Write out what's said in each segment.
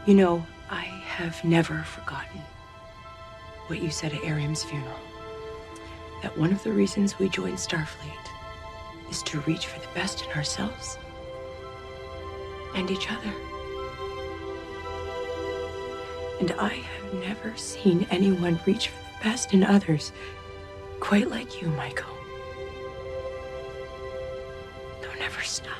You know, I have never forgotten what you said at Ariam's funeral. That one of the reasons we joined Starfleet is to reach for the best in ourselves and each other. And I have never seen anyone reach for the best in others quite like you, Michael. Don't ever stop.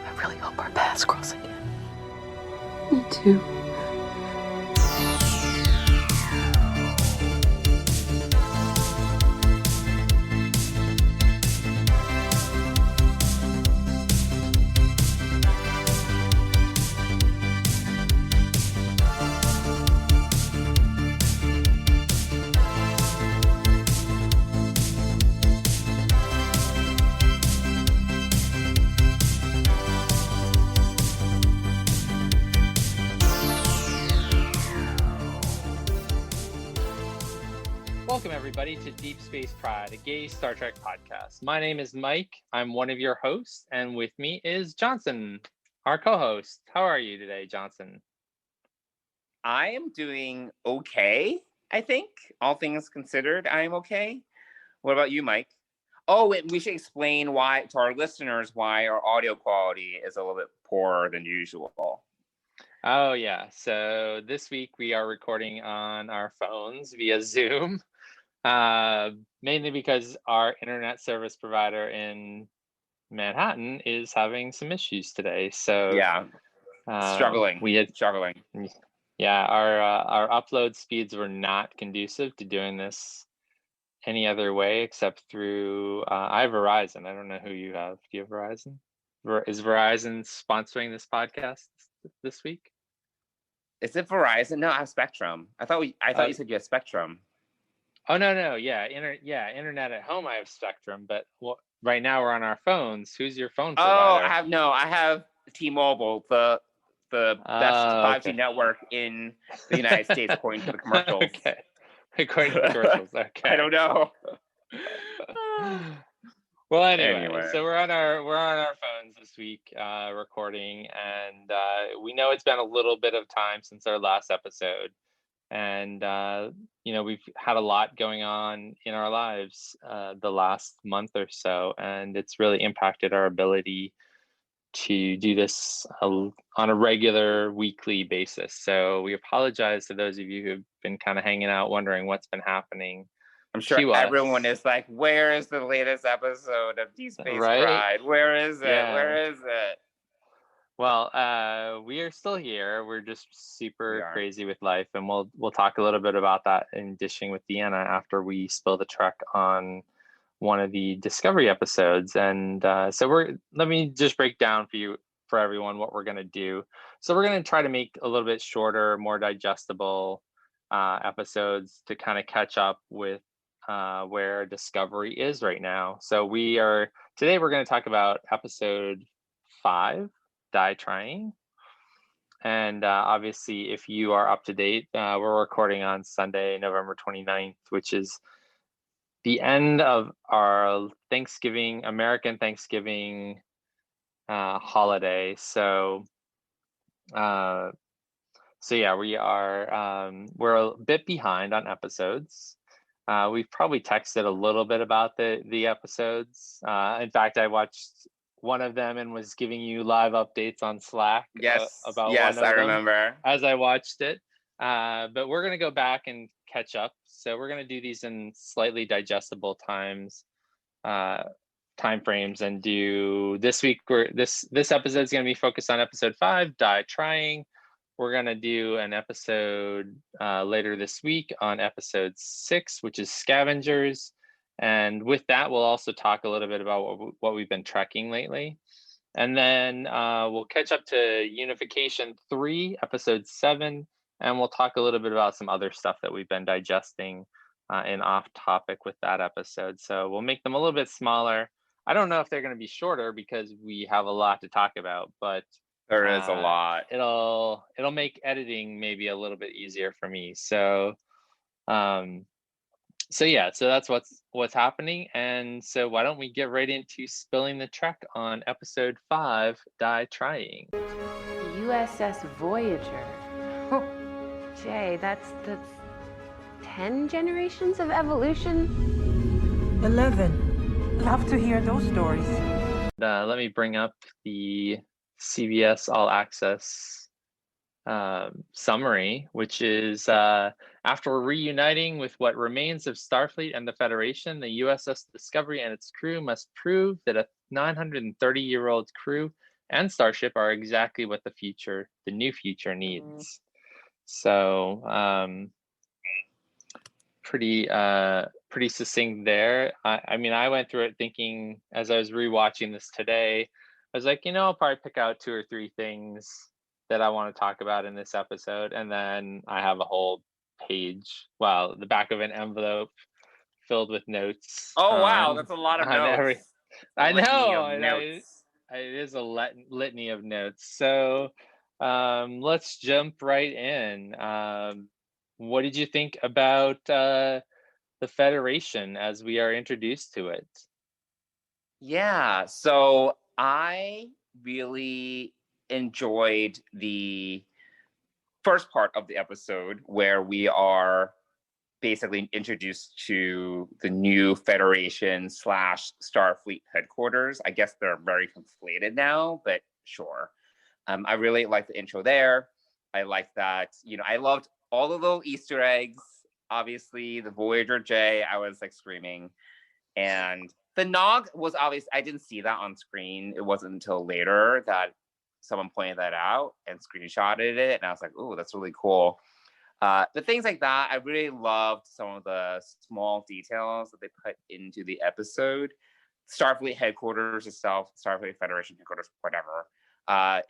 I really hope our paths cross again. Me too. Welcome, everybody, to Deep Space Pride, a gay Star Trek podcast. My name is Mike. I'm one of your hosts, and with me is Johnson, our co-host. How are you today, Johnson? I am doing okay, I think. All things considered, I am okay. What about you, Mike? Oh, and we should explain why to our listeners why our audio quality is a little bit poorer than usual. Oh, yeah. So this week we are recording on our phones via Zoom. Mainly because our internet service provider in Manhattan is having some issues today. So yeah, struggling. Yeah, our upload speeds were not conducive to doing this any other way except through. I have Verizon. I don't know who you have. Do you have Verizon? Is Verizon sponsoring this podcast this week? Is it Verizon? No, I have Spectrum. I thought you said you had Spectrum. Oh no, yeah, internet at home. I have Spectrum, but right now we're on our phones. Who's your phone provider? I have T-Mobile, the best 5G network in the United States, according to the commercials. Okay, according to the commercials. Okay, I don't know. Well, anyway, so we're on our phones this week, recording, and we know it's been a little bit of time since our last episode. And, we've had a lot going on in our lives the last month or so, and it's really impacted our ability to do this on a regular weekly basis. So we apologize to those of you who've been kind of hanging out, wondering what's been happening. I'm sure everyone is like, where is the latest episode of Deep Space Pride? Where is it? Yeah. Where is it? Well, we are still here. We're just super crazy with life, and we'll talk a little bit about that in Dishing with DEANNA after we spill the truck on one of the Discovery episodes. And let me just break down for everyone what we're going to do. So we're going to try to make a little bit shorter, more digestible episodes to kind of catch up with where Discovery is right now. So today we're going to talk about episode 5. Die Trying. And obviously, if you are up to date, we're recording on Sunday, November 29th, which is the end of our American Thanksgiving holiday. So yeah, we're a bit behind on episodes. We've probably texted a little bit about the episodes. In fact, I watched one of them and was giving you live updates on Slack about one of them. I remember as I watched it. But we're going to go back and catch up. So we're going to do these in slightly digestible time frames, and do this week. This episode is going to be focused on episode 5, Die Trying. We're going to do an episode later this week on episode 6, which is Scavengers. And with that, we'll also talk a little bit about what we've been trekking lately. And then we'll catch up to Unification 3, episode 7, and we'll talk a little bit about some other stuff that we've been digesting and off topic with that episode. So we'll make them a little bit smaller. I don't know if they're going to be shorter because we have a lot to talk about, but there is a lot. It'll make editing maybe a little bit easier for me. So So yeah, so that's what's happening, and so why don't we get right into spilling the trek on episode 5, Die Trying. USS Voyager. Oh, Jay, that's 10 generations of evolution? 11. Love to hear those stories. Let me bring up the CBS All Access summary, which is after reuniting with what remains of Starfleet and the Federation, the USS Discovery and its crew must prove that a 930-year-old crew and starship are exactly what the new future needs. So pretty succinct there. I mean, I went through it thinking as I was rewatching this today, I was like, I'll probably pick out 2 or 3 things that I want to talk about in this episode, and then I have a whole page, the back of an envelope filled with notes. Oh wow, that's a lot of notes. I know, it is a litany of notes. So let's jump right in. What did you think about the Federation as we are introduced to it? Yeah, so I really enjoyed the first part of the episode where we are basically introduced to the new Federation / Starfleet headquarters. I guess they're very conflated now, but sure. I really like the intro there. I like that, I loved all the little Easter eggs. Obviously, the Voyager J, I was like screaming. And the Nog was obvious. I didn't see that on screen. It wasn't until later that someone pointed that out and screenshotted it. And I was like, oh, that's really cool. The things like that, I really loved some of the small details that they put into the episode. Starfleet Headquarters itself, Starfleet Federation Headquarters, whatever,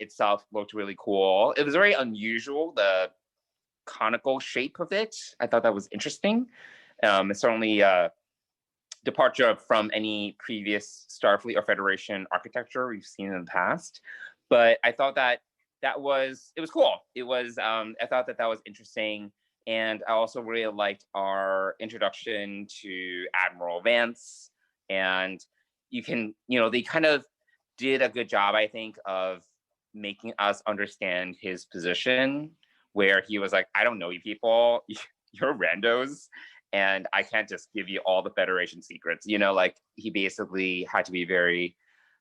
itself looked really cool. It was very unusual, the conical shape of it. I thought that was interesting. It's certainly a departure from any previous Starfleet or Federation architecture we've seen in the past. But I thought that it was cool. It was, I thought that was interesting. And I also really liked our introduction to Admiral Vance. And they kind of did a good job, I think, of making us understand his position, where he was like, I don't know you people, you're randos, and I can't just give you all the Federation secrets. He basically had to be very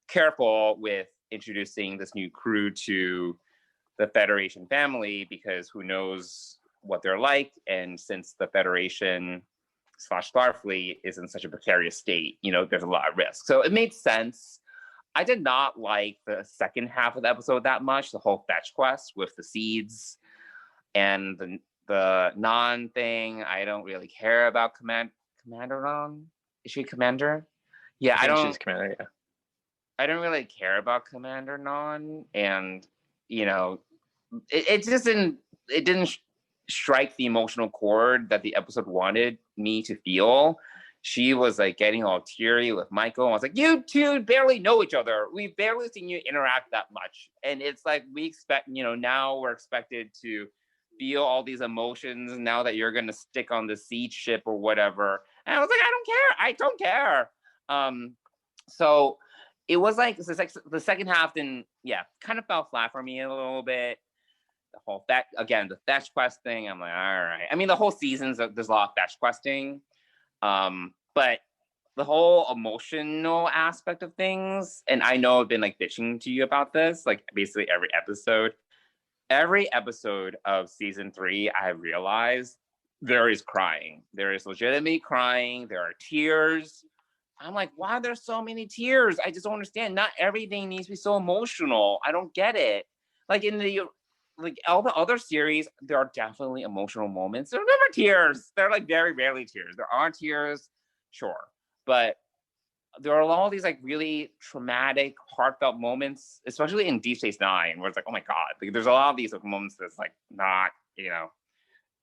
careful with introducing this new crew to the Federation family, because who knows what they're like. And since the Federation / Starfleet is in such a precarious state, there's a lot of risk. So it made sense. I did not like the second half of the episode that much, the whole fetch quest with the seeds and the Nhan thing. I don't really care about Commander Nhan. Is she Commander? Yeah, I think she's Commander, yeah. I don't really care about Commander Nhan, and it just didn't strike the emotional chord that the episode wanted me to feel. She was like getting all teary with Michael. I was like, you two barely know each other. We've barely seen you interact that much. And it's like, we expect, now we're expected to feel all these emotions now that you're going to stick on the seed ship or whatever. And I was like, I don't care. So it was like, the second half then, kind of fell flat for me a little bit. The whole the fetch quest thing, I'm like, all right. I mean, the whole season's there's a lot of fetch questing. But the whole emotional aspect of things, and I know I've been like bitching to you about this, like basically every episode of season 3, I have realized there is crying. There is legitimate crying. There are tears. I'm like, why are there so many tears? I just don't understand. Not everything needs to be so emotional. I don't get it. Like all the other series, there are definitely emotional moments. There are never tears. They're like very rarely tears. There are tears, sure. But there are all these like really traumatic, heartfelt moments, especially in Deep Space Nine, where it's like, oh my God. Like, there's a lot of these like, moments that's like not,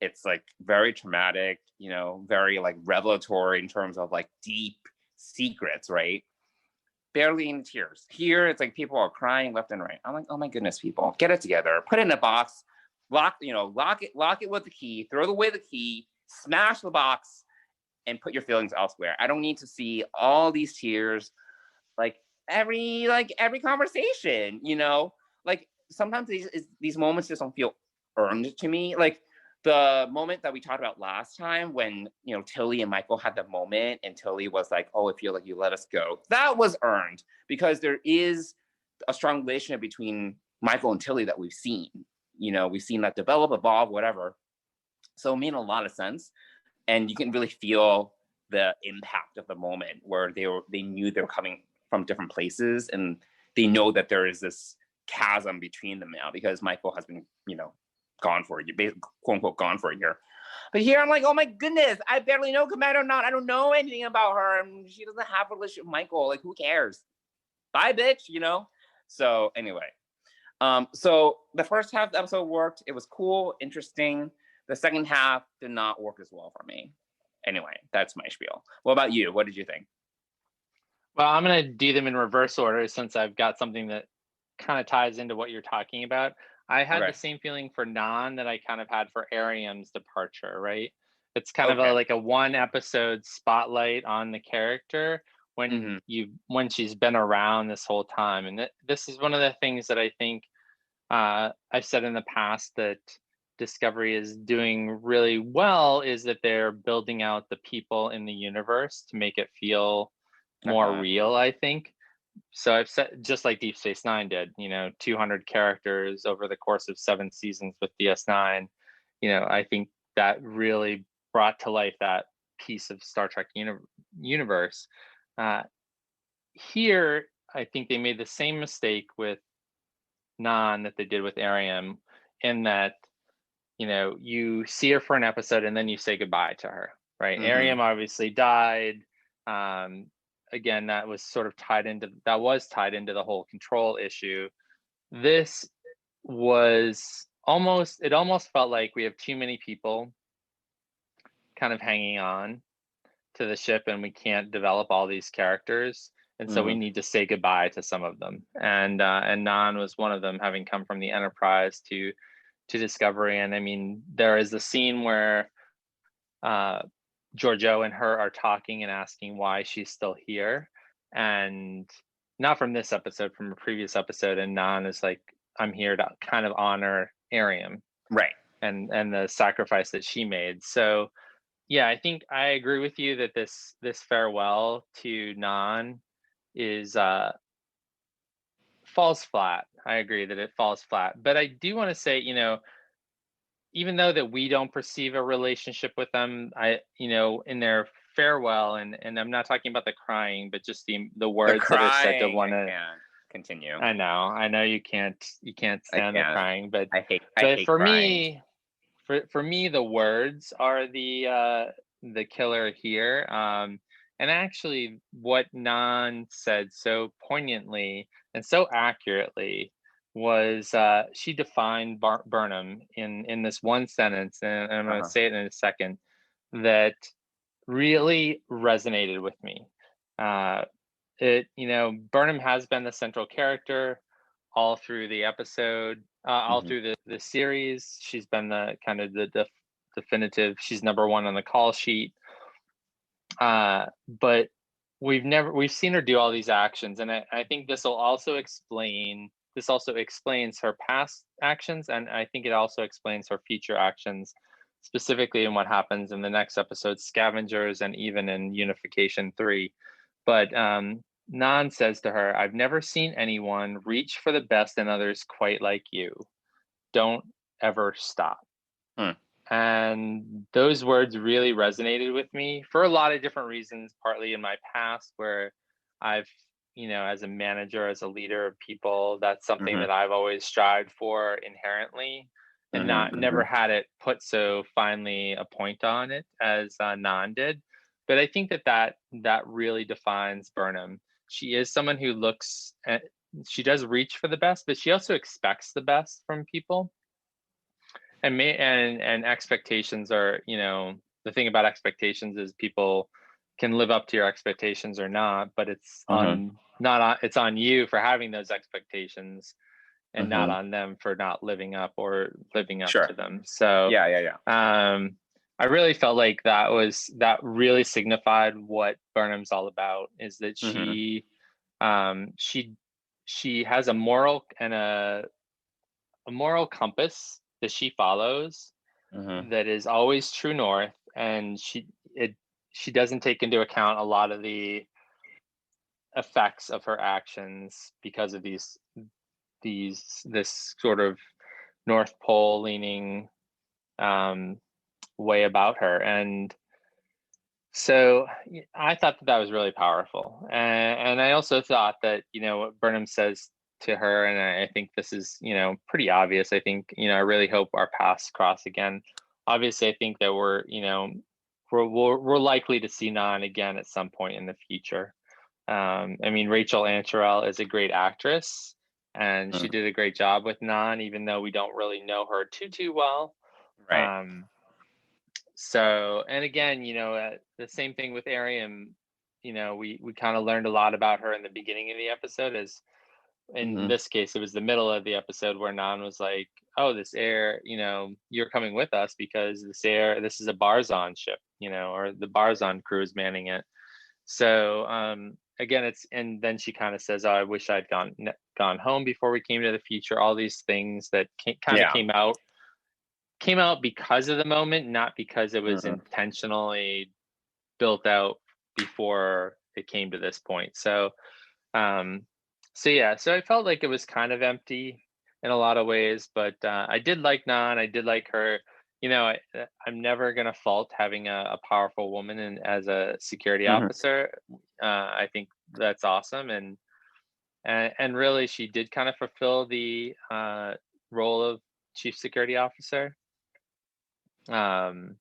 it's like very traumatic, very like revelatory in terms of like deep secrets, right? Barely in tears. Here, it's like people are crying left and right. I'm like, oh my goodness, people, get it together. Put it in a box, lock it with the key, throw away the key, smash the box, and put your feelings elsewhere. I don't need to see all these tears like every conversation, you know? Like sometimes these moments just don't feel earned to me. Like the moment that we talked about last time when, you know, Tilly and Michael had the moment and Tilly was like, oh, I feel like you let us go. That was earned because there is a strong relationship between Michael and Tilly that we've seen. You know, we've seen that develop, evolve, whatever. So it made a lot of sense. And you can really feel the impact of the moment where they knew they were coming from different places and they know that there is this chasm between them now because Michael has been, you know, gone for a year, basically, quote unquote, gone for a year. But here I'm like, oh my goodness, I barely know Commander Nhan. I don't know anything about her. And she doesn't have a relationship with Michael. Like, who cares? Bye, bitch, you know? So anyway, so the first half of the episode worked. It was cool, interesting. The second half did not work as well for me. Anyway, that's my spiel. What about you? What did you think? Well, I'm going to do them in reverse order since I've got something that kind of ties into what you're talking about. I had the same feeling for Nhan that I kind of had for Ariam's departure, right? It's kind of like a one episode spotlight on the character when when she's been around this whole time. And this is one of the things that I think I've said in the past that Discovery is doing really well is that they're building out the people in the universe to make it feel more real, I think. So I've said, just like Deep Space Nine did, you know, 200 characters over the course of 7 seasons with DS9. You know, I think that really brought to life that piece of Star Trek universe. Here, I think they made the same mistake with Nhan that they did with Ariam, in that, you know, you see her for an episode and then you say goodbye to her, right? Ariam obviously died. Again, that was sort of tied into the whole control issue. This was it almost felt like we have too many people kind of hanging on to the ship and we can't develop all these characters. And so we need to say goodbye to some of them. And Nhan was one of them, having come from the Enterprise to Discovery. And I mean, there is a scene where Georgiou and her are talking and asking why she's still here, and not from this episode, from a previous episode. And Nhan is like, I'm here to kind of honor Ariam, right, and the sacrifice that she made. So yeah, I think I agree with you that this farewell to Nhan is falls flat. I agree that it falls flat, but I do want to say, you know, even though that we don't perceive a relationship with them, you know, in their farewell, and I'm not talking about the crying, but just the words that are said to one another. Continue. I know you can't stand the crying, but I hate for crying. for me, the words are the killer here. And actually, what Nhan said so poignantly and so accurately was she defined Burnham in this one sentence, and I'm going to say it in a second, that really resonated with me. You know, Burnham has been the central character all through the episode, all through the series. She's been the kind of the definitive. She's number one on the call sheet. But we've seen her do all these actions, and I think this also explains her past actions, and I think it also explains her future actions, specifically in what happens in the next episode, Scavengers, and even in Unification 3. But Nhan says to her, I've never seen anyone reach for the best in others quite like you. Don't ever stop. And those words really resonated with me for a lot of different reasons, partly in my past where I've, you know, as a manager, as a leader of people, that's something that I've always strived for inherently, and never had it put so finely a point on it as Nhan did. But I think that really defines Burnham. She is someone who she does reach for the best, but she also expects the best from people. And expectations are, you know, the thing about expectations is people can live up to your expectations or not, but it's it's on you for having those expectations and not on them for not living up to them. So I really felt like that really signified what Burnham's all about, is that she has a moral and a moral compass that she follows that is always true north, and she doesn't take into account a lot of the effects of her actions because of this sort of North Pole leaning way about her. And so I thought that was really powerful. And I also thought that, what Burnham says to her, and I think this is, pretty obvious. I think, I really hope our paths cross again. Obviously, I think that we're likely to see Nhan again at some point in the future. I mean, Rachel Ancherel is a great actress, and she did a great job with Nhan, even though we don't really know her too well. Right. So, and again, the same thing with Ariam. We kind of learned a lot about her in the beginning of the episode. As in this case, it was the middle of the episode where Nhan was like, "Oh, this air, you're coming with us because this is a Barzon ship, or the Barzon crew is manning it." So, again, and then she kind of says, "Oh, I wish I'd gone home before we came to the future." All these things that came out because of the moment, not because it was intentionally built out before it came to this point. So I felt like it was kind of empty in a lot of ways, but I did like Nhan. I did like her. I'm never gonna fault having a powerful woman as a security officer. I think that's awesome, and really she did kind of fulfill the role of chief security officer on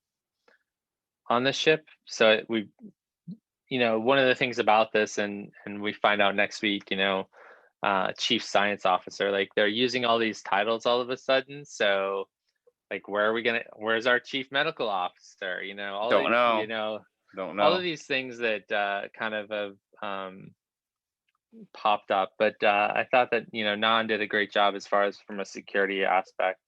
the ship. So we, one of the things about this, and we find out next week, chief science officer, like they're using all these titles all of a sudden. So like, where's our chief medical officer? Don't know. All of these things that kind of have popped up. But I thought that, Nhan did a great job as far as from a security aspect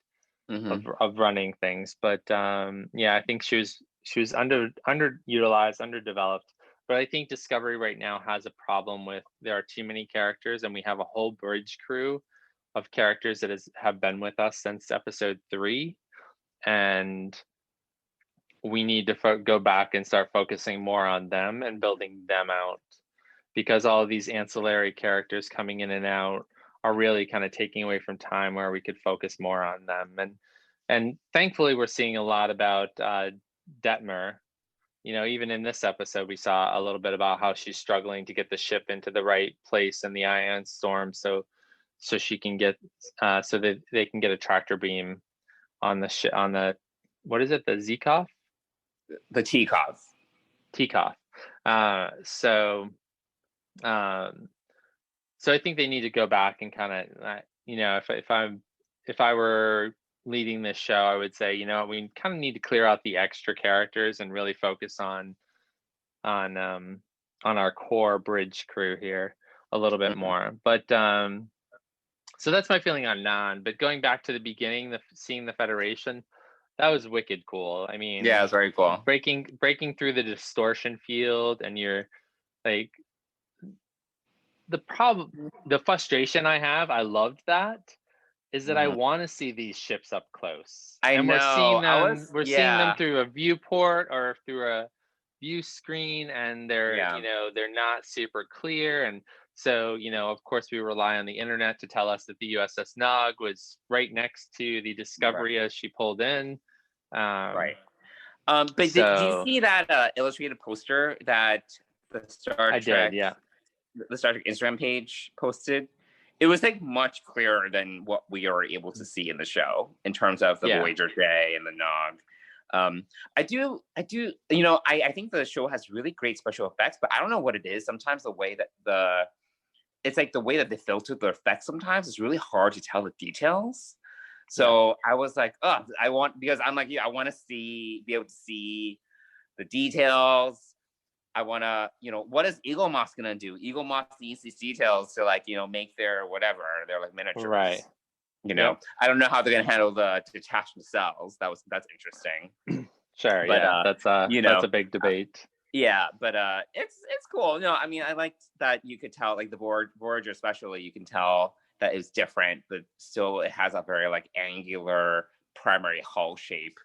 of running things. But I think she was underutilized, underdeveloped. But I think Discovery right now has a problem with there are too many characters, and we have a whole bridge crew of characters that have been with us since episode 3, and we need to go back and start focusing more on them and building them out, because all of these ancillary characters coming in and out are really kind of taking away from time where we could focus more on them. And thankfully we're seeing a lot about Detmer. Even in this episode, we saw a little bit about how she's struggling to get the ship into the right place in the ion storm, so she can get so that they can get a tractor beam on the what is it, the Zikov? The Tikov. So I think they need to go back and kind of, if I were leading this show, I would say, we kind of need to clear out the extra characters and really focus on our core bridge crew here a little bit more. But so that's my feeling on Nhan. But going back to the beginning, seeing the Federation, that was wicked cool. I mean, yeah, it's very cool. Breaking through the distortion field, and you're like, the frustration I have, I loved that, is that I want to see these ships up close. We're seeing them through a viewport or through a view screen, and they're they're not super clear. And so, of course, we rely on the internet to tell us that the USS Nog was right next to the Discovery as she pulled in. But did you see that illustrated poster that the Star Trek? I did, yeah. The Star Trek Instagram page posted? It was like much clearer than what we are able to see in the show in terms of the Voyager J and the Nog. I think the show has really great special effects, but I don't know what it is. Sometimes the way that the way that they filter the effects sometimes is really hard to tell the details. So I was like, because I'm like, I want to be able to see the details. I want to, what is Eagle Moss going to do? Eagle Moss needs these details to make their whatever. They're like miniatures. Right. I don't know how they're going to handle the detachment cells. That's interesting. Sure. But Yeah. That's you a know, big debate. yeah, but it's cool. No, I mean, I liked that you could tell, like the Voyager especially, you can tell that it's different, but still it has a very like angular primary hull shape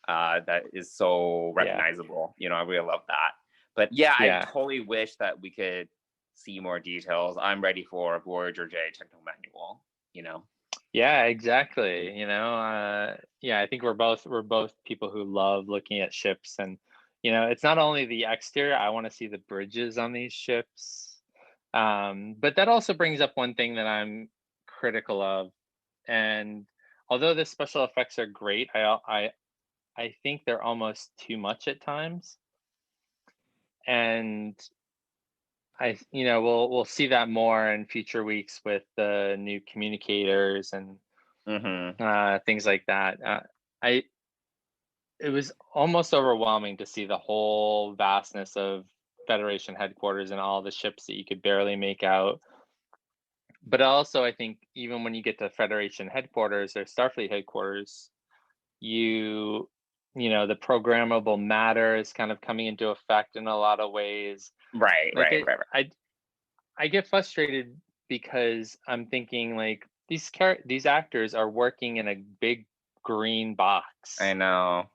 that is so recognizable. You know, I really love that. But yeah, I totally wish that we could see more details. I'm ready for a Voyager J technical manual, you know. Yeah, exactly. You know, yeah, I think we're both people who love looking at ships, and you know, it's not only the exterior. I want to see the bridges on these ships. But that also brings up one thing that I'm critical of, and although the special effects are great, I think they're almost too much at times, and you know, we'll see that more in future weeks with the new communicators and things like that. I It was almost overwhelming to see the whole vastness of Federation headquarters and all the ships that you could barely make out. But also, I think even when you get to Federation headquarters or Starfleet headquarters, you know, the programmable matter is kind of coming into effect in a lot of ways. Right. I get frustrated because I'm thinking like these actors are working in a big green box. I know.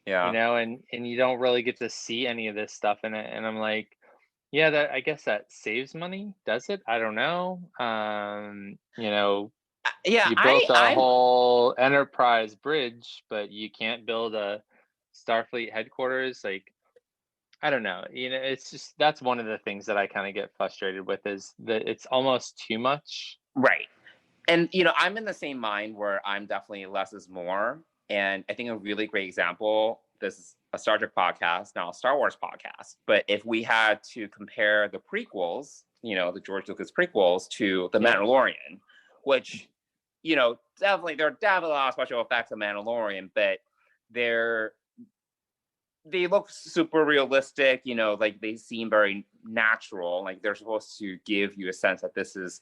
Yeah. You know, and you don't really get to see any of this stuff in it. And I'm like, yeah, that I guess that saves money, does it? I don't know. You know, yeah, you built a whole Enterprise bridge, but you can't build a Starfleet headquarters. Like, I don't know. You know, it's just that's one of the things that I kind of get frustrated with is that it's almost too much. Right. And you know, I'm in the same mind where I'm definitely less is more. And I think a really great example, this is a Star Trek podcast, not a Star Wars podcast. But if we had to compare the prequels, you know, the George Lucas prequels to The Mandalorian, which, you know, there are definitely a lot of special effects of Mandalorian, but they look super realistic, you know, like they seem very natural. Like they're supposed to give you a sense that this is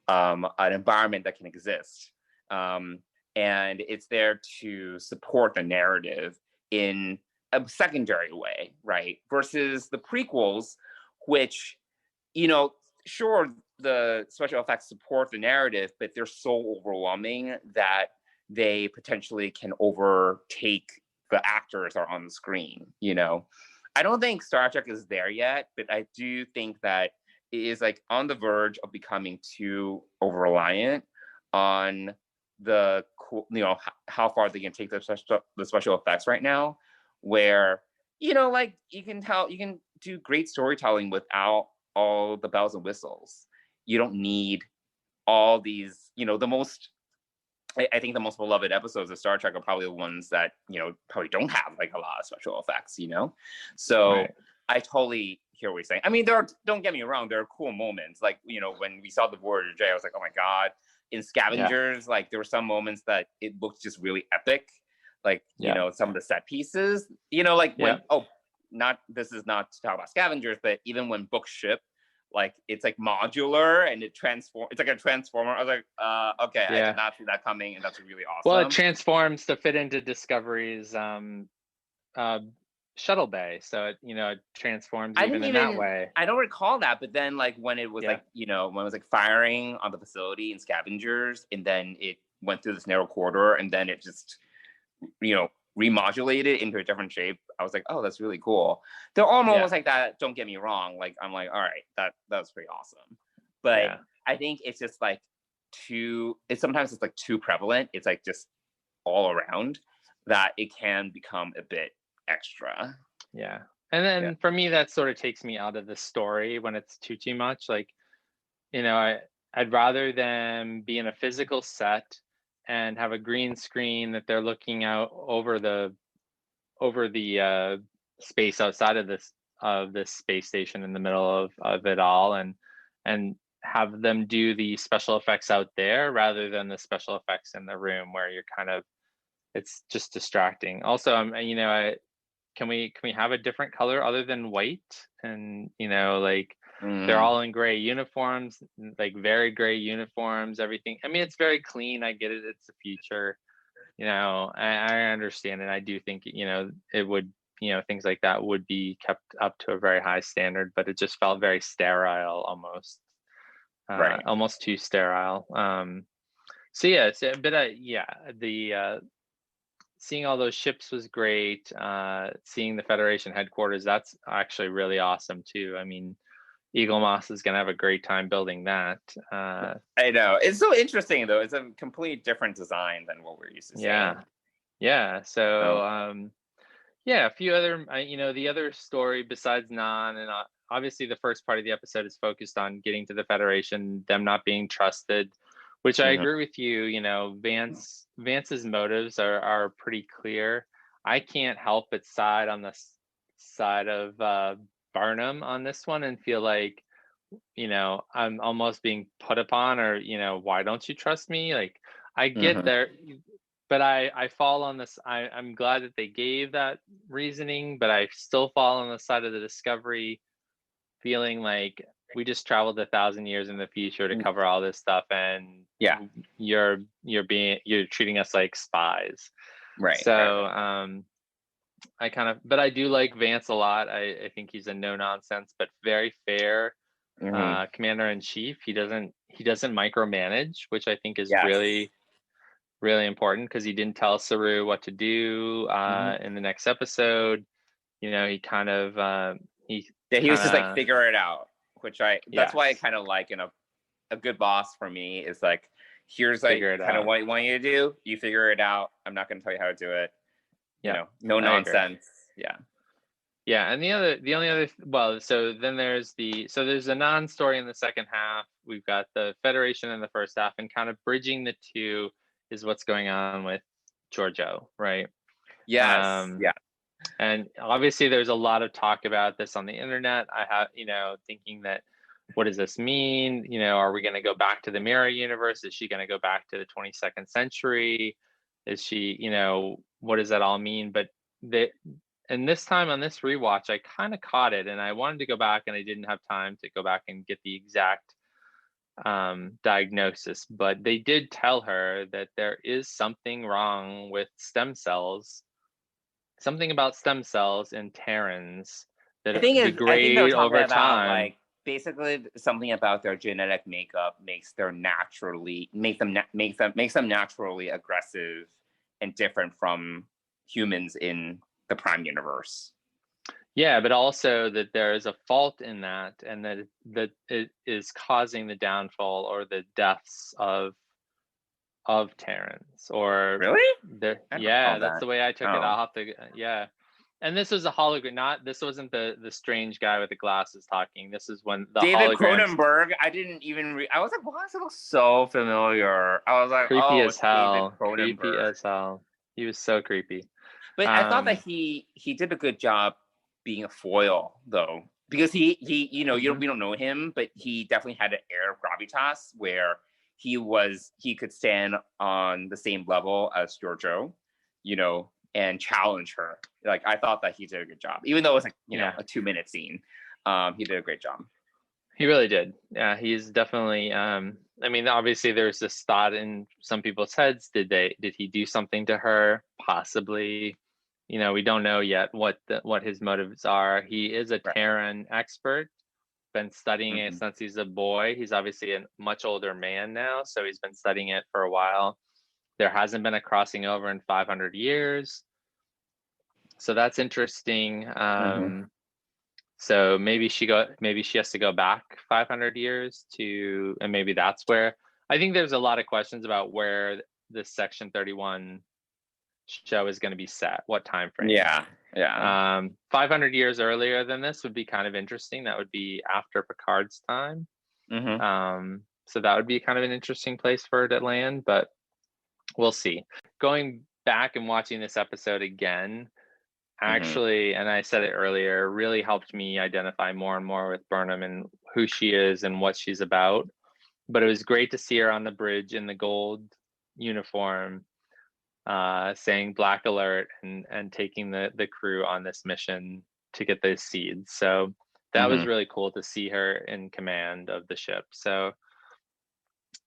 an environment that can exist. And it's there to support the narrative in a secondary way, right? Versus the prequels, which, you know, sure, the special effects support the narrative, but they're so overwhelming that they potentially can overtake the actors are on the screen, you know. I don't think Star Trek is there yet, but I do think that it is like on the verge of becoming too over-reliant on the, you know, how far they can take the special effects right now, where, you know, like you can do great storytelling without all the bells and whistles. You don't need all these, you know, I think the most beloved episodes of Star Trek are probably the ones that, you know, probably don't have like a lot of special effects, you know? So I totally hear what you're saying. I mean, don't get me wrong, there are cool moments. Like, you know, when we saw the Voyager J, I was like, oh my God. In Scavengers, like there were some moments that it looked just really epic. Like, you know, some of the set pieces, you know, like when, this is not to talk about Scavengers, but even when books ship, like it's like modular and it's like a transformer. I was like, okay, I did not see that coming, and that's really awesome. Well, it transforms to fit into Discovery's shuttle bay, so it, you know, it transforms even in that way. I don't recall that, but then like when it was like, you know, when it was like firing on the facility in Scavengers, and then it went through this narrow corridor, and then it just, you know, remodulated into a different shape. I was like, oh, that's really cool. They're all moments like that. Don't get me wrong. Like I'm like, all right, that was pretty awesome. But I think it's just like sometimes it's like too prevalent. It's like just all around that it can become a bit extra. Yeah. And then for me, that sort of takes me out of the story when it's too much. Like, you know, I'd rather them be in a physical set and have a green screen that they're looking out over the space outside of this space station in the middle of it all, and have them do the special effects out there rather than the special effects in the room where you're kind of, it's just distracting. Also, you know, can we have a different color other than white? And, you know, like they're all in gray uniforms, like very gray uniforms, everything. I mean, it's very clean. I get it. It's the future. I understand, and I do think, it would, things like that would be kept up to a very high standard, but it just felt very sterile almost, Right. almost too sterile. So yeah, it's a bit of, the seeing all those ships was great. Seeing the Federation headquarters, that's actually really awesome too. I mean, Eagle Moss is going to have a great time building that. I know. It's so interesting, though. It's a completely different design than what we're used to seeing. Yeah. So, a few other, the other story besides Nhan, and obviously the first part of the episode is focused on getting to the Federation, them not being trusted, which I agree with you. Vance's motives are pretty clear. I can't help but side on the side of Barnum on this one and feel like, I'm almost being put upon, or, why don't you trust me? Like, I get there, but I fall on this. I'm glad that they gave that reasoning, but I still fall on the side of the Discovery, feeling like we just traveled 1,000 years in the future to cover all this stuff, and you're treating us like spies. Right. So, but I do like Vance a lot. I think he's a no nonsense but very fair commander-in-chief. He doesn't micromanage, which I think is really, really important, because he didn't tell Saru what to do in the next episode. He kind of he was just like, figure it out, which that's why I kind of like, a good boss for me is like, here's like kind of what I want you to do, you figure it out, I'm not going to tell you how to do it. No nonsense. And the only other so there's a non-story in the second half. We've got the Federation in the first half, and kind of bridging the two is what's going on with Giorgio, right? And obviously there's a lot of talk about this on the internet. I have, thinking that, what does this mean? Are we going to go back to the mirror universe? Is she going to go back to the 22nd century? Is she, what does that all mean? But and this time on this rewatch, I kind of caught it, and I wanted to go back, and I didn't have time to go back and get the exact diagnosis, but they did tell her that there is something wrong with stem cells, something about stem cells in Terrans that degrade over time. Like, basically something about their genetic makeup makes them naturally aggressive and different from humans in the Prime universe. Yeah, but also that there is a fault in that, and that it is causing the downfall or the deaths of Terrans. Or really? That's the way I took it. I'll have to And this was a hologram. This wasn't the strange guy with the glasses talking. This is when the David Cronenberg. I didn't even. I was like, why does it look so familiar? I was like, creepy as hell. Creepy as hell. He was so creepy. But I thought that he did a good job being a foil, though, because he we don't know him, but he definitely had an air of gravitas where he could stand on the same level as Giorgio, and challenge her. Like, I thought that he did a good job, even though it was like a 2-minute scene. He did a great job. He really did. Yeah, he's definitely. I mean, obviously, there's this thought in some people's heads: did he do something to her? Possibly. We don't know yet what his motives are. He is a Terran expert, been studying it since he's a boy. He's obviously a much older man now, so he's been studying it for a while. There hasn't been a crossing over in 500 years. So that's interesting. So maybe she has to go back 500 years and maybe that's where, I think there's a lot of questions about where this Section 31 show is going to be set, what time frame. 500 years earlier than this would be kind of interesting. That would be after Picard's time. So that would be kind of an interesting place for her to land, but we'll see. Going back and watching this episode again, actually, and I said it earlier, really helped me identify more and more with Burnham and who she is and what she's about. But it was great to see her on the bridge in the gold uniform, saying Black Alert and taking the crew on this mission to get those seeds. So that was really cool to see her in command of the ship. So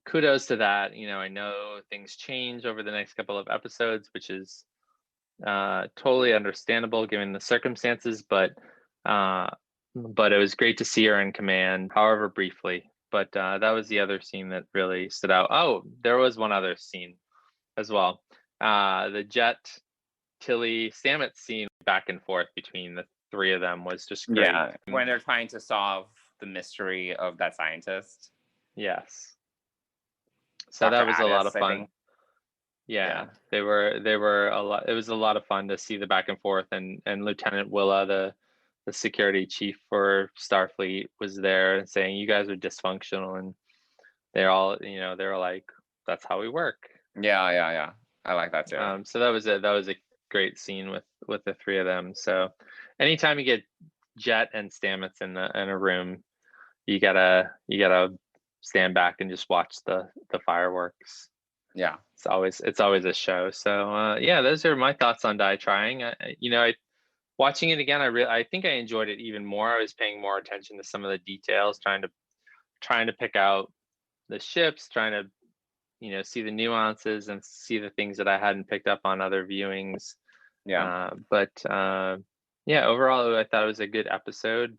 kudos to that. I know things change over the next couple of episodes, which is totally understandable given the circumstances, but it was great to see her in command, however briefly. But that was the other scene that really stood out. Oh, there was one other scene as well. The Jet, Tilly, Stamets scene back and forth between the three of them was just great. Yeah, when they're trying to solve the mystery of that scientist. Yes. So Dr. that was a lot Addis, of I fun. think. Yeah, they were a lot. It was a lot of fun to see the back and forth, and Lieutenant Willa, the security chief for Starfleet, was there and saying, "You guys are dysfunctional," and they're all, they were like, "That's how we work." Yeah. I like that too. So that was a great scene with the three of them. So anytime you get Jet and Stamets in a room, you gotta stand back and just watch the fireworks. Yeah. It's always a show. So yeah, those are my thoughts on Die Trying. Watching it again, I think I enjoyed it even more. I was paying more attention to some of the details, trying to pick out the ships, trying to see the nuances and see the things that I hadn't picked up on other viewings. Yeah. But yeah, overall I thought it was a good episode.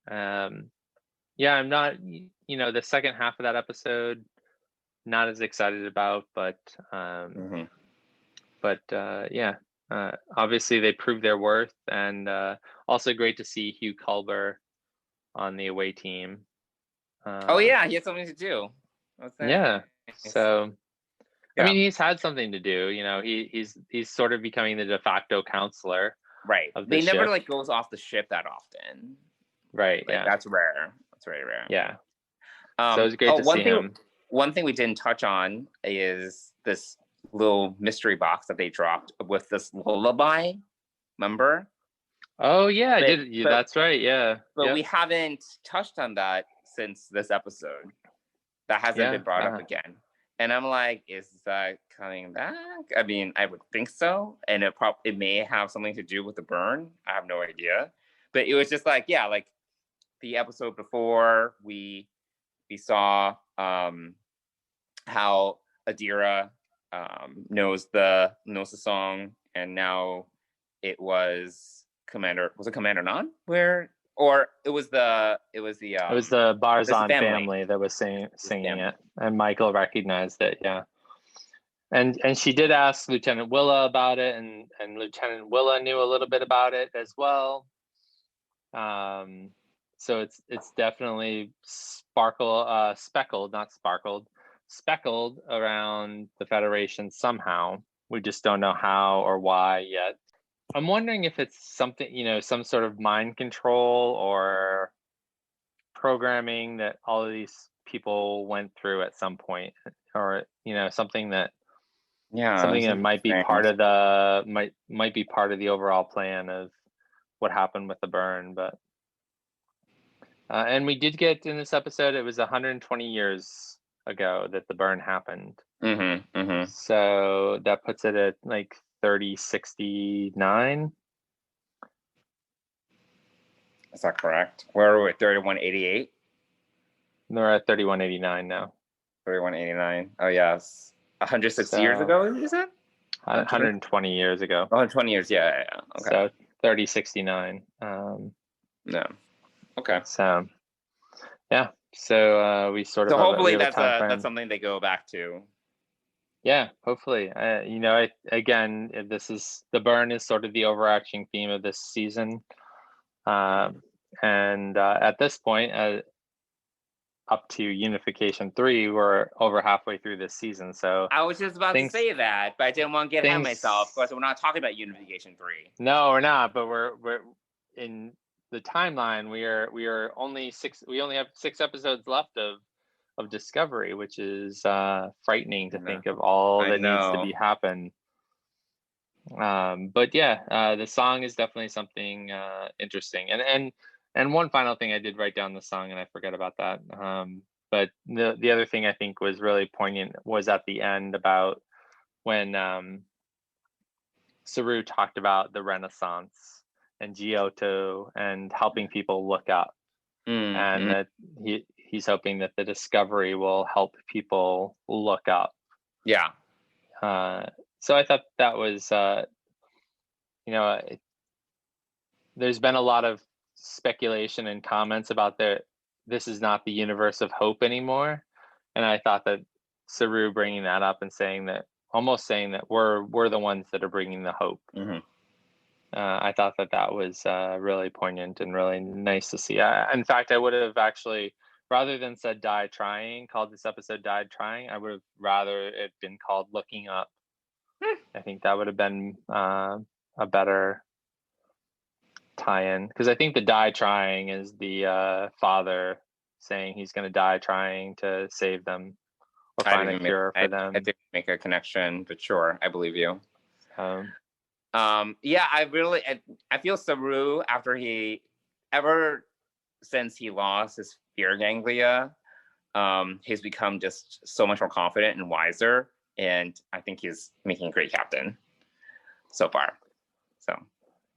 Yeah, I'm not, the second half of that episode, not as excited about, but yeah, obviously they proved their worth, and also great to see Hugh Culber on the away team. Oh yeah, he had something to do. Yeah, so yeah. I mean, he's had something to do. He's sort of becoming the de facto counselor. Right. They never like goes off the ship that often. Right. Like, yeah. That's rare. That's very rare. Yeah. So it was great to see him. One thing we didn't touch on is this little mystery box that they dropped with this lullaby. Remember? Oh yeah, I did. That's right. Yeah. But we haven't touched on that since this episode. That hasn't been brought up again. And I'm like, is that coming back? I mean, I would think so. And it may have something to do with the burn. I have no idea. But it was just like, yeah, like the episode before we saw how Adira knows the song, and now it was Commander Nhan? It was the Barzan family that was singing it, and Michael recognized it. Yeah, and she did ask Lieutenant Willa about it, and Lieutenant Willa knew a little bit about it as well. So it's definitely speckled around the Federation somehow. We just don't know how or why yet. I'm wondering if it's something, some sort of mind control or programming that all of these people went through at some point, or something that might be part of might be part of the overall plan of what happened with the burn. But and we did get in this episode, it was 120 years ago that the burn happened. So that puts it at like 3069. Is that correct? Where are we at? 3188? We're at 3189 now. 3189. Oh yes. 160 years ago, is that? 120 years ago. 120 years, yeah. Okay. So 3069. Yeah. Okay. So yeah. So we sort of. So hopefully that's something they go back to. Yeah, hopefully. Again, the burn is sort of the overarching theme of this season, and at this point, up to Unification 3, we're over halfway through this season. So I was just about to say that, but I didn't want to get ahead of myself because we're not talking about Unification 3. No, we're not. But we're in the timeline. We only have 6 episodes left of Discovery, which is frightening to think of all that needs to be happen. But yeah, the song is definitely something interesting. And one final thing, I did write down the song and I forgot about that. But the other thing I think was really poignant was at the end about when Saru talked about the Renaissance and Giotto and helping people look up. And that he's hoping that the discovery will help people look up. Yeah. So I thought that was, there's been a lot of speculation and comments about this is not the universe of hope anymore. And I thought that Saru bringing that up and almost saying that we're the ones that are bringing the hope. Mm-hmm. I thought that was really poignant and really nice to see. In fact, I would have actually, rather than said "Die Trying," called this episode "Died Trying." I would have rather it been called "Looking Up." I think that would have been a better tie-in, because I think the "Die Trying" is the father saying he's going to die trying to save them or find a cure for them. I didn't make a connection, but sure, I believe you. Yeah, I feel Saru ever since he lost his fear ganglia, he's become just so much more confident and wiser, and I think he's making a great captain so far. So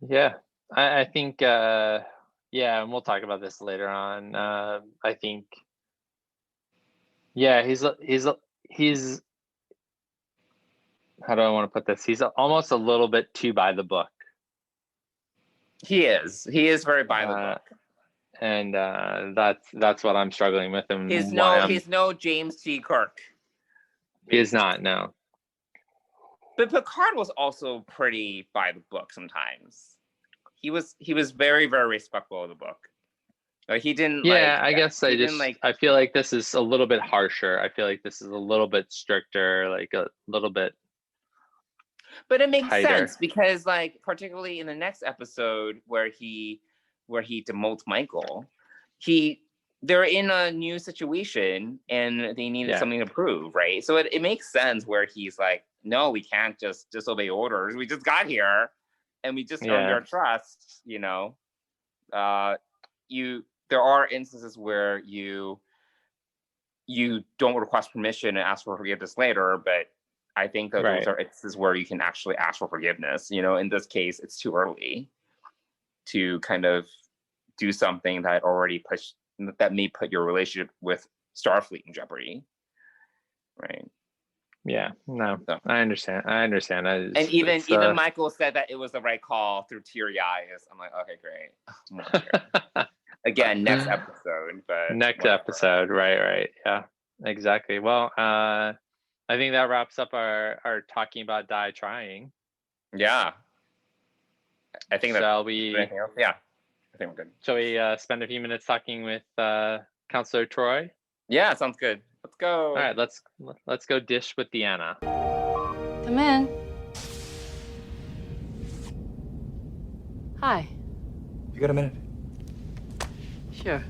yeah, I think and we'll talk about this later on. I think he's how do I want to put this? He's almost a little bit too by the book. He is very by the book. And that's what I'm struggling with. And he's no James T. Kirk. He is not, no. But Picard was also pretty by the book sometimes. He was very, very respectful of the book. Like he didn't. Yeah, I guess I feel like this is a little bit harsher. I feel like this is a little bit stricter, like a little bit. But it makes tighter sense because, like, particularly in the next episode where he demotes Michael, they're in a new situation and they needed something to prove, right? So it makes sense where he's like, no, we can't just disobey orders. We just got here and we just earned your trust, there are instances where you don't request permission and ask for forgiveness later, but I think that those are instances where you can actually ask for forgiveness. In this case, it's too early to kind of do something that may put your relationship with Starfleet in jeopardy, right? Yeah, no, so. I understand. And even Michael said that it was the right call through teary eyes. I'm like, okay, great. Again, next episode. But next episode, right? Yeah, exactly. Well, I think that wraps up our talking about Die Trying. Yeah. I think Shall we? Yeah, I think we're good. Shall we spend a few minutes talking with Counselor Troy? Yeah, sounds good. Let's go. All right, let's go dish with DEANNA. Come in. Hi. You got a minute? Sure.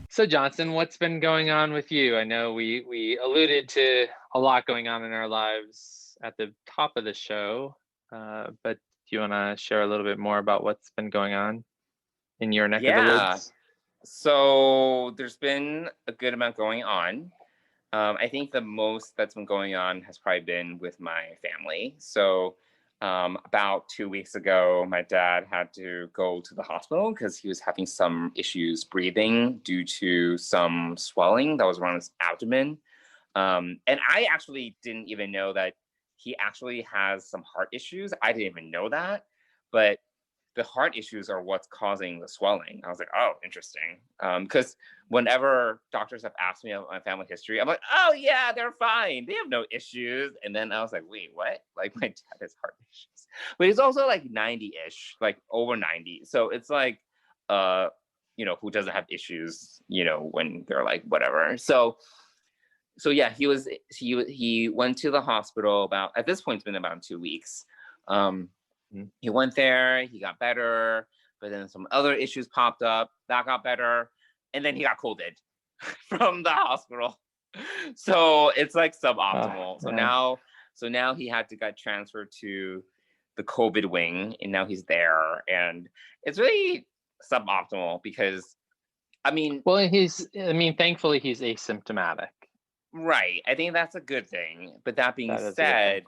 So Johnson, what's been going on with you? I know we alluded to a lot going on in our lives at the top of the show, but do you want to share a little bit more about what's been going on in your neck of the woods? So there's been a good amount going on. I think the most that's been going on has probably been with my family. So about 2 weeks ago, my dad had to go to the hospital because he was having some issues breathing due to some swelling that was around his abdomen. And I actually didn't even know that he actually has some heart issues. I didn't even know that, but the heart issues are what's causing the swelling. I was like, oh, interesting. Because whenever doctors have asked me about my family history, I'm like, oh yeah, they're fine. They have no issues. And then I was like, wait, what? Like my dad has heart issues. But he's also like 90-ish, like over 90. So it's like, who doesn't have issues, when they're like, whatever. So yeah, he went to the hospital at this point, it's been about 2 weeks. He went there, he got better, but then some other issues popped up, that got better, and then he got COVID from the hospital. So it's like suboptimal. So now he had to get transferred to the COVID wing, and now he's there, and it's really suboptimal because, thankfully he's asymptomatic. Right. I think that's a good thing. But that being said,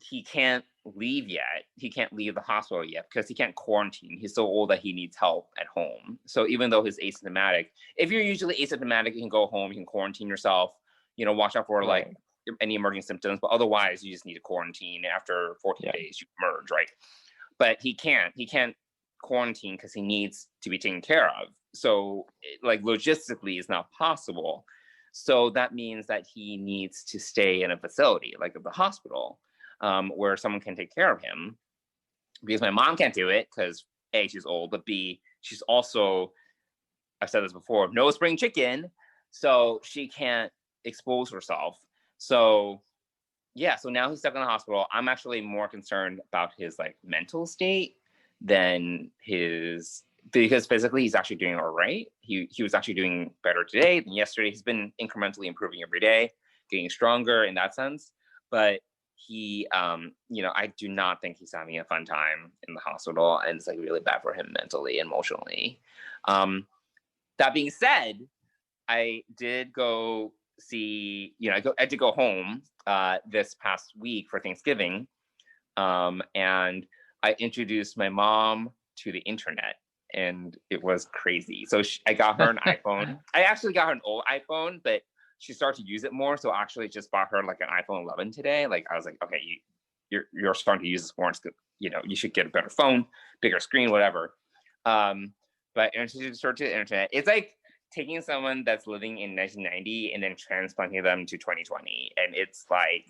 he can't leave yet. He can't leave the hospital yet because he can't quarantine. He's so old that he needs help at home. So even though he's asymptomatic, if you're usually asymptomatic, you can go home, you can quarantine yourself, watch out for like any emerging symptoms, but otherwise you just need to quarantine. After 14 days, you emerge, right? But he can't quarantine because he needs to be taken care of. So like logistically it's not possible. So that means that he needs to stay in a facility, like at the hospital, where someone can take care of him. Because my mom can't do it because A, she's old, but B, she's also, I've said this before, no spring chicken. So she can't expose herself. So yeah, so now he's stuck in the hospital. I'm actually more concerned about his like mental state than because physically he's actually doing all right. He was actually doing better today than yesterday. He's been incrementally improving every day, getting stronger in that sense. But he, I do not think he's having a fun time in the hospital, and it's like really bad for him mentally, emotionally. That being said, I did go see, I did go home this past week for Thanksgiving, and I introduced my mom to the internet, and it was crazy. So I got her an iPhone. I actually got her an old iPhone, but she started to use it more. So actually just bought her like an iPhone 11 today. Like I was like, okay, you're starting to use this more. It's good. You should get a better phone, bigger screen, whatever. But introduced her to the internet. It's like taking someone that's living in 1990 and then transplanting them to 2020. And it's like,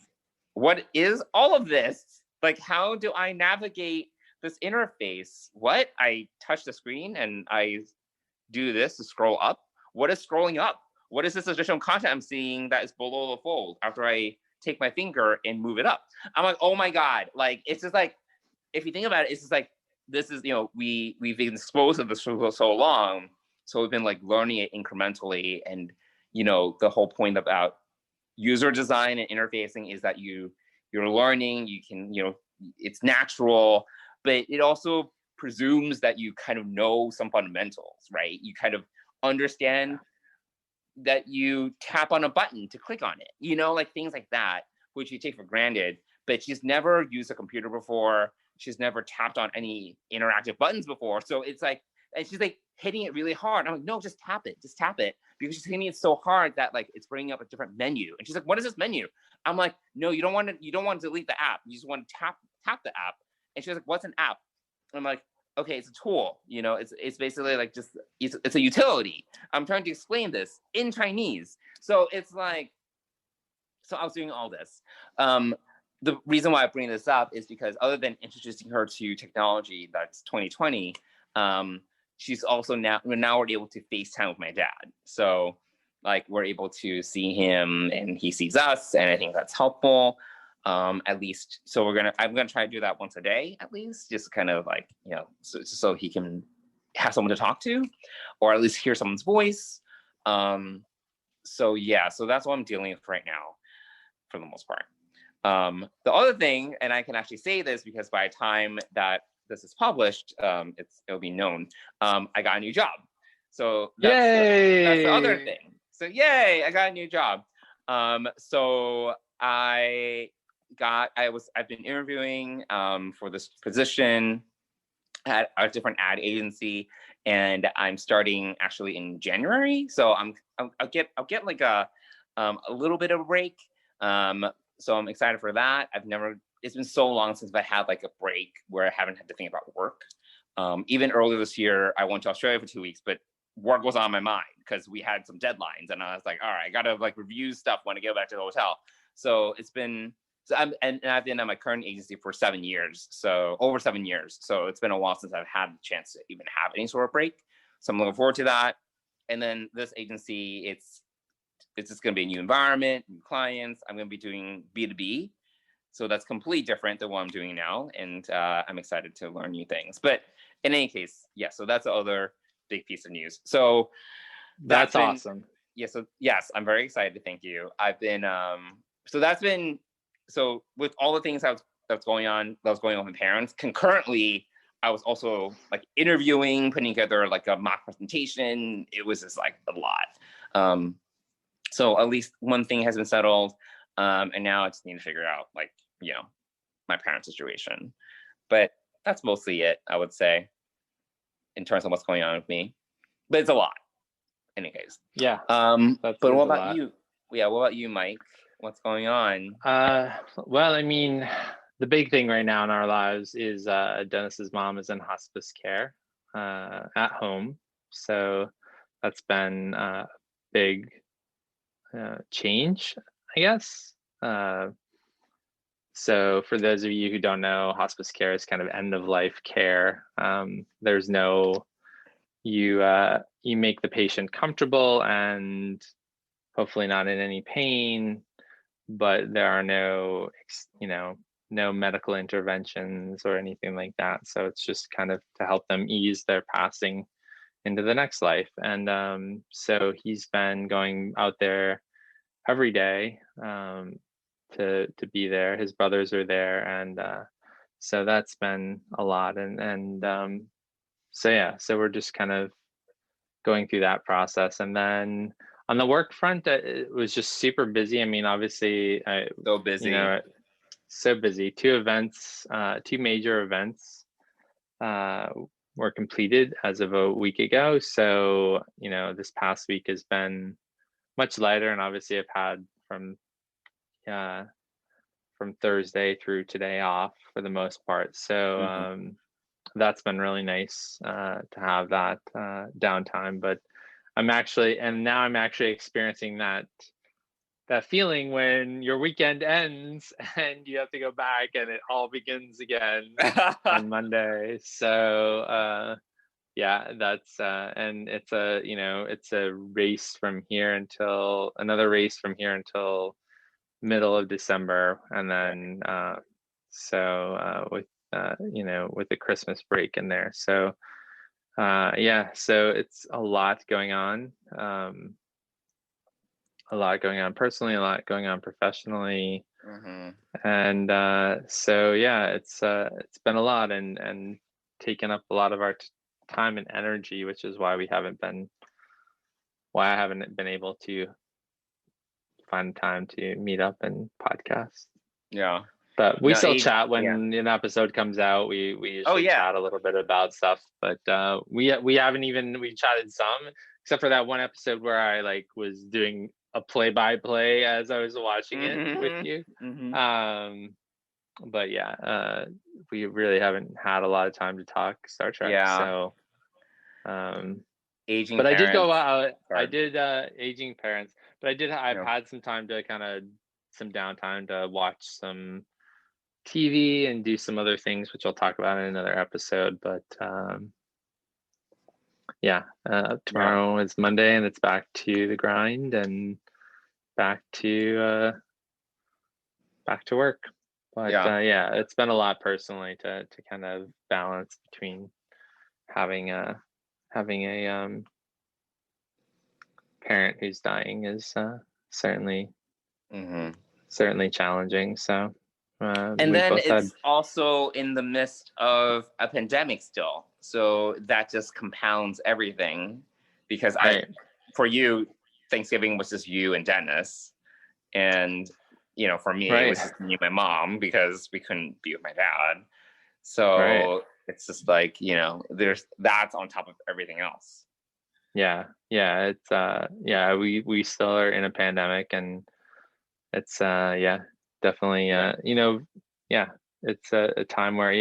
what is all of this? Like, how do I navigate this interface? What? I touch the screen and I do this to scroll up? What is scrolling up? What is this additional content I'm seeing that is below the fold after I take my finger and move it up? I'm like, oh my God. Like, it's just like, if you think about it, it's just like, this is, we've been exposed to this for so long. So we've been like learning it incrementally. And, the whole point about user design and interfacing is that you're learning, you can, it's natural, but it also presumes that you kind of know some fundamentals, right? You kind of understand that you tap on a button to click on it, like things like that, which you take for granted. But she's never used a computer before. She's never tapped on any interactive buttons before. So it's like, and she's like hitting it really hard. I'm like, no, just tap it, because she's hitting it so hard that like it's bringing up a different menu. And she's like, what is this menu? I'm like, no, you don't want to delete the app. You just want to tap the app. And she's like, what's an app? I'm like, okay, it's a tool. It's basically like just it's a utility. I'm trying to explain this in Chinese. So it's like, so I was doing all this. The reason why I bring this up is because other than introducing her to technology that's 2020, she's also now we're able to FaceTime with my dad. So like we're able to see him and he sees us, and I think that's helpful. At least, so I'm gonna try to do that once a day at least, just kind of like, so he can have someone to talk to, or at least hear someone's voice. So yeah, so that's what I'm dealing with right now, for the most part. The other thing, and I can actually say this because by the time that this is published, it'll be known. I got a new job. So that's the other thing. So yay, I got a new job. So I've been interviewing for this position at a different ad agency, and I'm starting actually in January. So I'll get like a little bit of a break. So I'm excited for that. It's been so long since I had like a break where I haven't had to think about work. Even earlier this year, I went to Australia for 2 weeks, but work was on my mind because we had some deadlines, and I was like, all right, I gotta like review stuff when I get back to the hotel. So I've been at my current agency for 7 years, so over 7 years. So it's been a while since I've had the chance to even have any sort of break. So I'm looking forward to that. And then this agency, it's just going to be a new environment, new clients. I'm going to be doing B2B. So that's completely different than what I'm doing now. And I'm excited to learn new things. But in any case, yeah, so that's the other big piece of news. So that's awesome. Yeah, so yes, I'm very excited. Thank you. I've been, so with all the things that was going on with my parents, concurrently, I was also like interviewing, putting together like a mock presentation. It was just like a lot. So at least one thing has been settled. And now I just need to figure out like, my parents' situation. But that's mostly it, I would say, in terms of what's going on with me. But it's a lot. Anyways. Yeah. But what about you? Yeah, what about you, Mike? What's going on? Well, I mean, the big thing right now in our lives is Dennis's mom is in hospice care at home. So that's been a big change, I guess. So for those of you who don't know, hospice care is kind of end of life care. There's no, you make the patient comfortable and hopefully not in any pain, but there are no, no medical interventions or anything like that. So it's just kind of to help them ease their passing into the next life. And so he's been going out there every day to be there. His brothers are there, and so that's been a lot. And so yeah, so we're just kind of going through that process. And then on the work front, it was just super busy. I mean, obviously, So busy. So busy. Two major events were completed as of a week ago. So, this past week has been much lighter, and obviously I've had from Thursday through today off for the most part. So that's been really nice to have that downtime. But I'm actually experiencing that feeling when your weekend ends and you have to go back and it all begins again on Monday. So yeah, that's and it's a race from here until middle of December, and then with the Christmas break in there. So yeah, so it's a lot going on. A lot going on personally, a lot going on professionally. And so yeah, it's been a lot and taken up a lot of our time and energy, which is why I haven't been able to find time to meet up and podcast. Yeah. But we still chat when an episode comes out. We usually chat a little bit about stuff, but we chatted some, except for that one episode where I was doing a play-by-play as I was watching it with you. But yeah, we really haven't had a lot of time to talk Star Trek. Yeah. So aging but parents. I did go out. I did aging parents, but I've had some time to some downtime to watch some TV and do some other things, which I'll talk about in another episode. But tomorrow is Monday, and it's back to the grind and back to work. But yeah, it's been a lot personally to kind of balance between having a parent who's dying is certainly challenging. So and then it's also in the midst of a pandemic still, so that just compounds everything, because for you, Thanksgiving was just you and Dennis, and for me it was just me and my mom because we couldn't be with my dad. So it's just there's that's on top of everything else. Yeah, it's we still are in a pandemic, and it's definitely it's a time where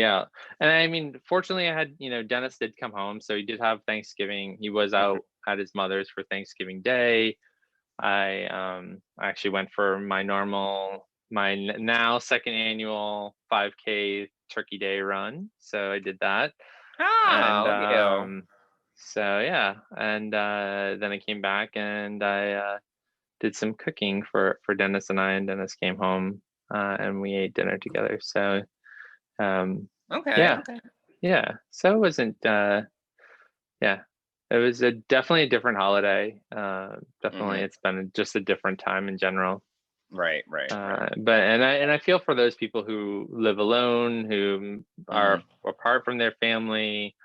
and I mean, fortunately I had Dennis did come home, so he did have Thanksgiving. He was out at his mother's for Thanksgiving Day. I actually went for my now second annual 5K Turkey Day run, so I did that. So yeah, and then I came back and I did some cooking for Dennis and I, and Dennis came home and we ate dinner together. So so it wasn't it was definitely a different holiday. Definitely it's been just a different time in general. Right. But I feel for those people who live alone, who are apart from their family.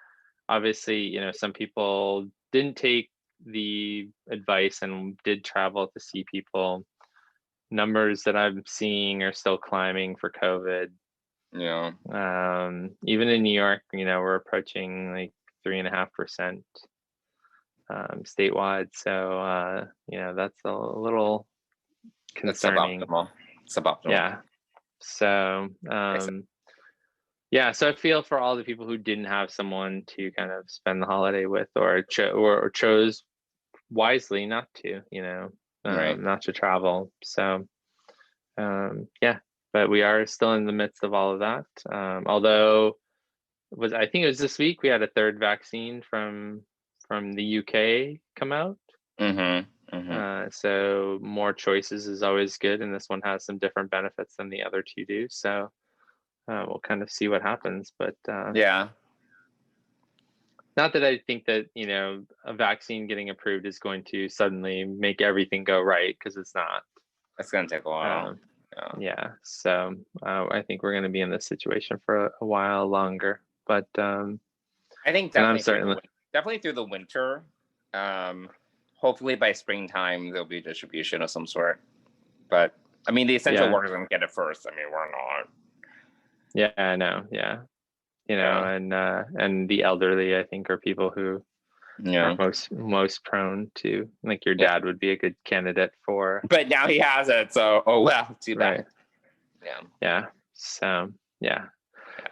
Obviously, some people didn't take the advice and did travel to see people. Numbers that I'm seeing are still climbing for COVID. Yeah. Even in New York, we're approaching like 3.5% statewide. So, that's a little concerning. That's suboptimal. Suboptimal. Yeah. So, yeah. So I feel for all the people who didn't have someone to kind of spend the holiday with, or chose wisely not to, Right. not to travel. So, yeah. But we are still in the midst of all of that. Although I think it was this week we had a third vaccine from the UK come out. So more choices is always good, and this one has some different benefits than the other two do. So we'll kind of see what happens. But yeah, not that I think that a vaccine getting approved is going to suddenly make everything go right, because it's not. It's going to take a while. Yeah. So I think we're going to be in this situation for a while longer. But I think definitely through the winter. Hopefully by springtime there'll be distribution of some sort. But I mean, the essential workers are going to get it first. I mean, we're not. Yeah, I know. Yeah. And the elderly, I think, are people who are most prone to, like, your dad would be a good candidate for. But now he has it, so too bad. Right. Yeah. So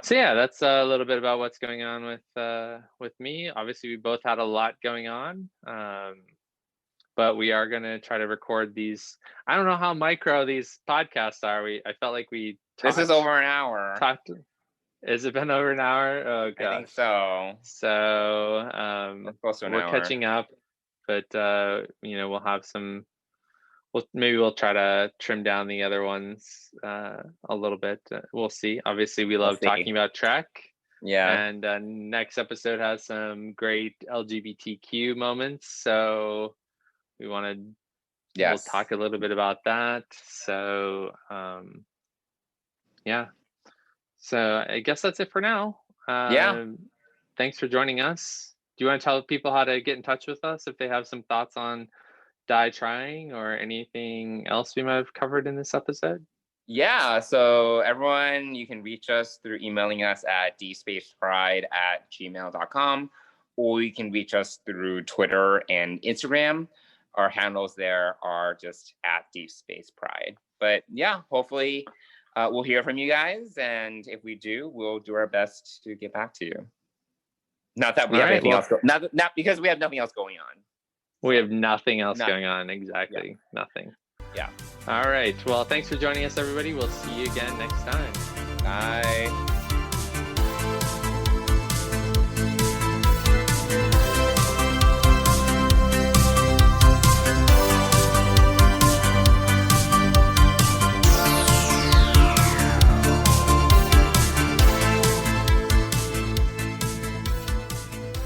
So that's a little bit about what's going on with me. Obviously, we both had a lot going on, but we are going to try to record these. I don't know how micro these podcasts are. I felt like we. This is over an hour. Has it been over an hour? Oh gosh. I think so. So close to an we're hour. catching up, but we'll have some. Maybe we'll try to trim down the other ones a little bit. We'll see. Obviously, we love talking about Trek. Yeah. And next episode has some great LGBTQ moments. So we want to we'll talk a little bit about that. So yeah. So I guess that's it for now. Thanks for joining us. Do you want to tell people how to get in touch with us if they have some thoughts on Die Trying or anything else we might have covered in this episode? Yeah, so everyone, you can reach us through emailing us at dspacepride@gmail.com, or you can reach us through Twitter and Instagram. Our handles there are just @DeepSpacePride. But yeah, hopefully we'll hear from you guys, and if we do, we'll do our best to get back to you. Not that we have anything else. Not because we have nothing else going on. We have nothing else going on. Exactly. Yeah. Nothing. Yeah. All right. Well, thanks for joining us, everybody. We'll see you again next time. Bye.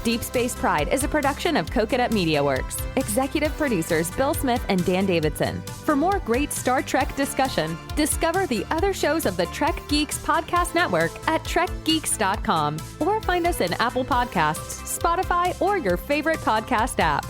Deep Space Pride is a production of Coconut Media Works. Executive producers Bill Smith and Dan Davidson. For more great Star Trek discussion, discover the other shows of the Trek Geeks podcast network at trekgeeks.com, or find us in Apple Podcasts, Spotify, or your favorite podcast app.